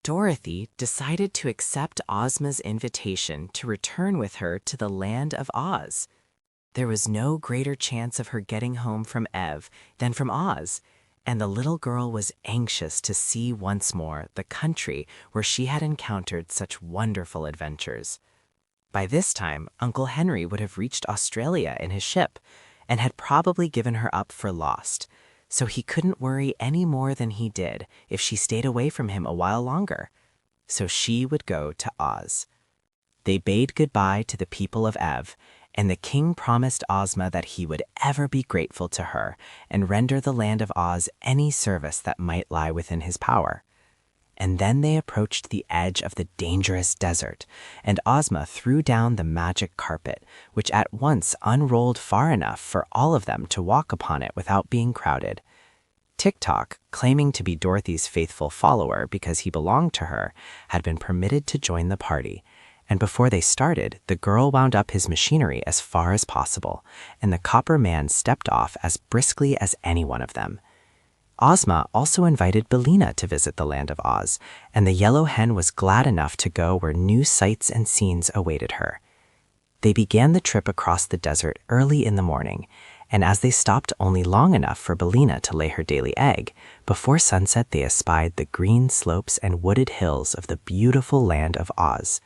Dorothy decided to accept Ozma's invitation to return with her to the land of Oz. There was no greater chance of her getting home from Ev than from Oz, and the little girl was anxious to see once more the country where she had encountered such wonderful adventures. By this time, Uncle Henry would have reached Australia in his ship and had probably given her up for lost, so he couldn't worry any more than he did if she stayed away from him a while longer. So she would go to Oz. They bade goodbye to the people of Ev, and the king promised Ozma that he would ever be grateful to her and render the land of Oz any service that might lie within his power. And then they approached the edge of the dangerous desert, and Ozma threw down the magic carpet, which at once unrolled far enough for all of them to walk upon it without being crowded. Tik-Tok, claiming to be Dorothy's faithful follower because he belonged to her, had been permitted to join the party, and before they started, the girl wound up his machinery as far as possible, and the copper man stepped off as briskly as any one of them. Ozma also invited Billina to visit the land of Oz, and the yellow hen was glad enough to go where new sights and scenes awaited her. They began the trip across the desert early in the morning, and as they stopped only long enough for Billina to lay her daily egg, before sunset they espied the green slopes and wooded hills of the beautiful land of Oz.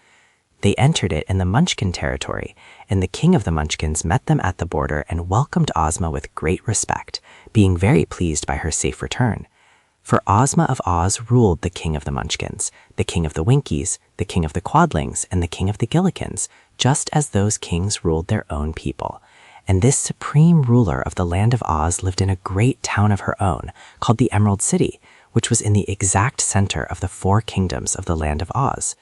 They entered it in the Munchkin territory, and the king of the Munchkins met them at the border and welcomed Ozma with great respect, being very pleased by her safe return. For Ozma of Oz ruled the king of the Munchkins, the king of the Winkies, the king of the Quadlings, and the king of the Gillikins, just as those kings ruled their own people. And this supreme ruler of the land of Oz lived in a great town of her own, called the Emerald City, which was in the exact center of the 4 kingdoms of the land of Oz.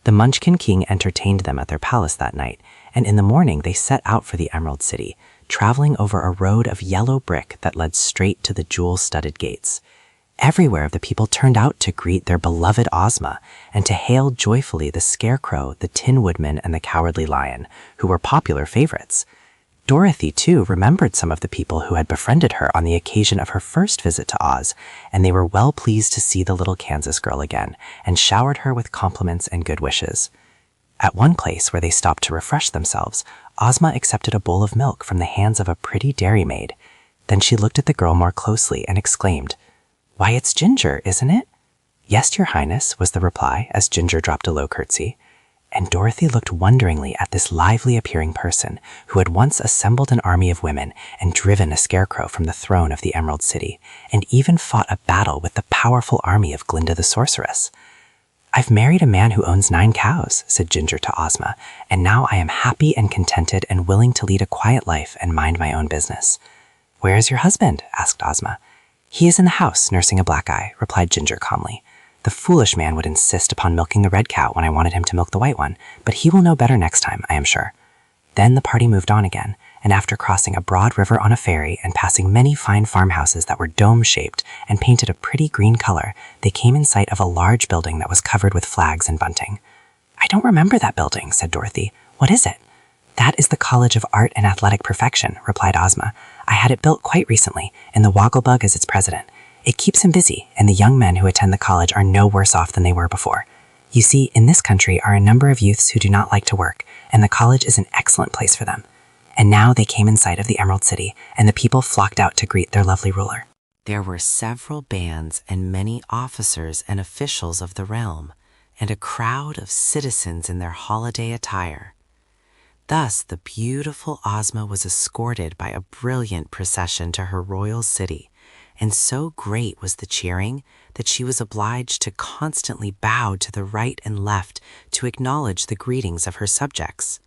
The Munchkin King entertained them at their palace that night, and in the morning they set out for the Emerald City, traveling over a road of yellow brick that led straight to the jewel-studded gates. Everywhere the people turned out to greet their beloved Ozma and to hail joyfully the Scarecrow, the Tin Woodman, and the Cowardly Lion, who were popular favorites. Dorothy, too, remembered some of the people who had befriended her on the occasion of her first visit to Oz, and they were well pleased to see the little Kansas girl again, and showered her with compliments and good wishes. At one place where they stopped to refresh themselves, Ozma accepted a bowl of milk from the hands of a pretty dairymaid. Then she looked at the girl more closely and exclaimed, "Why, it's Ginger, isn't it?" "Yes, Your Highness," was the reply as Ginger dropped a low curtsy. And Dorothy looked wonderingly at this lively-appearing person who had once assembled an army of women and driven a scarecrow from the throne of the Emerald City, and even fought a battle with the powerful army of Glinda the Sorceress. "I've married a man who owns 9 cows," said Ginger to Ozma, "and now I am happy and contented and willing to lead a quiet life and mind my own business." "Where is your husband?" asked Ozma. "He is in the house, nursing a black eye," replied Ginger calmly. "The foolish man would insist upon milking the red cow when I wanted him to milk the white one, but he will know better next time, I am sure." Then the party moved on again, and after crossing a broad river on a ferry and passing many fine farmhouses that were dome-shaped and painted a pretty green color, they came in sight of a large building that was covered with flags and bunting. "I don't remember that building," said Dorothy. "What is it?" "That is the College of Art and Athletic Perfection," replied Ozma. "I had it built quite recently, and the Wogglebug is its president. It keeps him busy, and the young men who attend the college are no worse off than they were before. You see, in this country are a number of youths who do not like to work, and the college is an excellent place for them." And now they came in sight of the Emerald City, and the people flocked out to greet their lovely ruler. There were several bands and many officers and officials of the realm, and a crowd of citizens in their holiday attire. Thus the beautiful Ozma was escorted by a brilliant procession to her royal city, and so great was the cheering that she was obliged to constantly bow to the right and left to acknowledge the greetings of her subjects.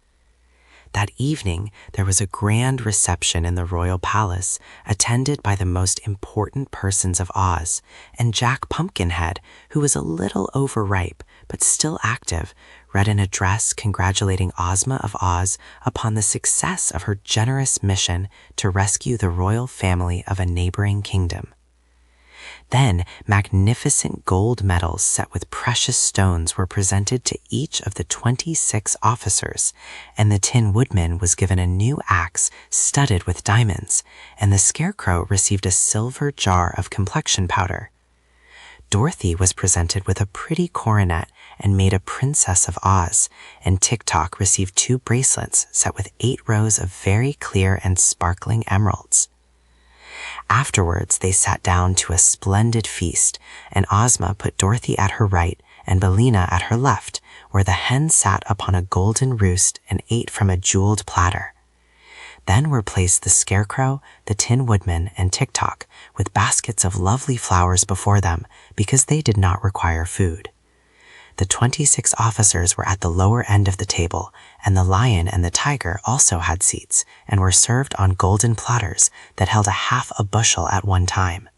That evening, there was a grand reception in the royal palace, attended by the most important persons of Oz, and Jack Pumpkinhead, who was a little overripe but still active, read an address congratulating Ozma of Oz upon the success of her generous mission to rescue the royal family of a neighboring kingdom. Then magnificent gold medals set with precious stones were presented to each of the 26 officers, and the Tin Woodman was given a new axe studded with diamonds, and the Scarecrow received a silver jar of complexion powder. Dorothy was presented with a pretty coronet and made a Princess of Oz, and Tick-Tock received 2 bracelets set with 8 rows of very clear and sparkling emeralds. Afterwards, they sat down to a splendid feast, and Ozma put Dorothy at her right and Billina at her left, where the hen sat upon a golden roost and ate from a jeweled platter. Then were placed the Scarecrow, the Tin Woodman, and Tick-Tock, with baskets of lovely flowers before them, because they did not require food. The 26 officers were at the lower end of the table, and the lion and the tiger also had seats, and were served on golden platters that held half a bushel at one time.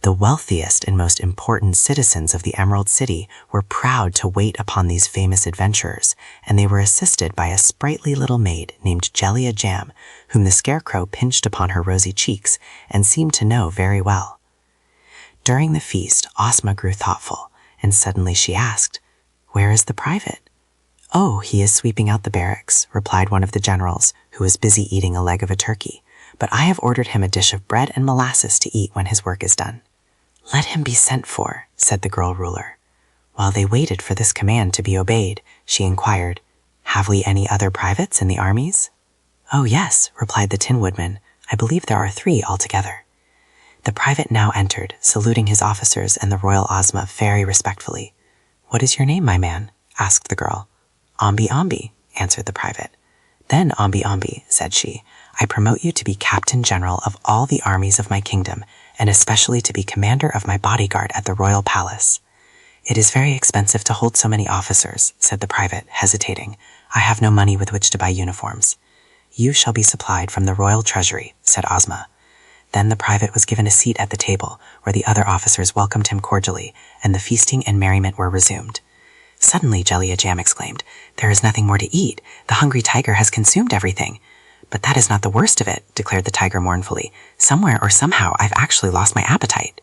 The wealthiest and most important citizens of the Emerald City were proud to wait upon these famous adventurers, and they were assisted by a sprightly little maid named Jellia Jam, whom the Scarecrow pinched upon her rosy cheeks and seemed to know very well. During the feast, Ozma grew thoughtful, and suddenly she asked, "Where is the private?" "Oh, he is sweeping out the barracks," replied one of the generals, who was busy eating a leg of a turkey, "but I have ordered him a dish of bread and molasses to eat when his work is done." "Let him be sent for," said the girl ruler. While they waited for this command to be obeyed, she inquired, "Have we any other privates in the armies?" "Oh yes," replied the Tin Woodman. "I believe there are 3 altogether." The private now entered, saluting his officers and the royal Ozma very respectfully. "What is your name, my man?" asked the girl. "Ombi Ombi," answered the private. "Then, Ombi Ombi," said she, "I promote you to be Captain General of all the armies of my kingdom, and especially to be commander of my bodyguard at the royal palace." "It is very expensive to hold so many officers," said the private, hesitating. "I have no money with which to buy uniforms." "You shall be supplied from the royal treasury," said Ozma. Then the private was given a seat at the table, where the other officers welcomed him cordially, and the feasting and merriment were resumed. Suddenly, Jellia Jam exclaimed, "There is nothing more to eat. The hungry tiger has consumed everything." "But that is not the worst of it," declared the tiger mournfully. "Somewhere or somehow I've actually lost my appetite."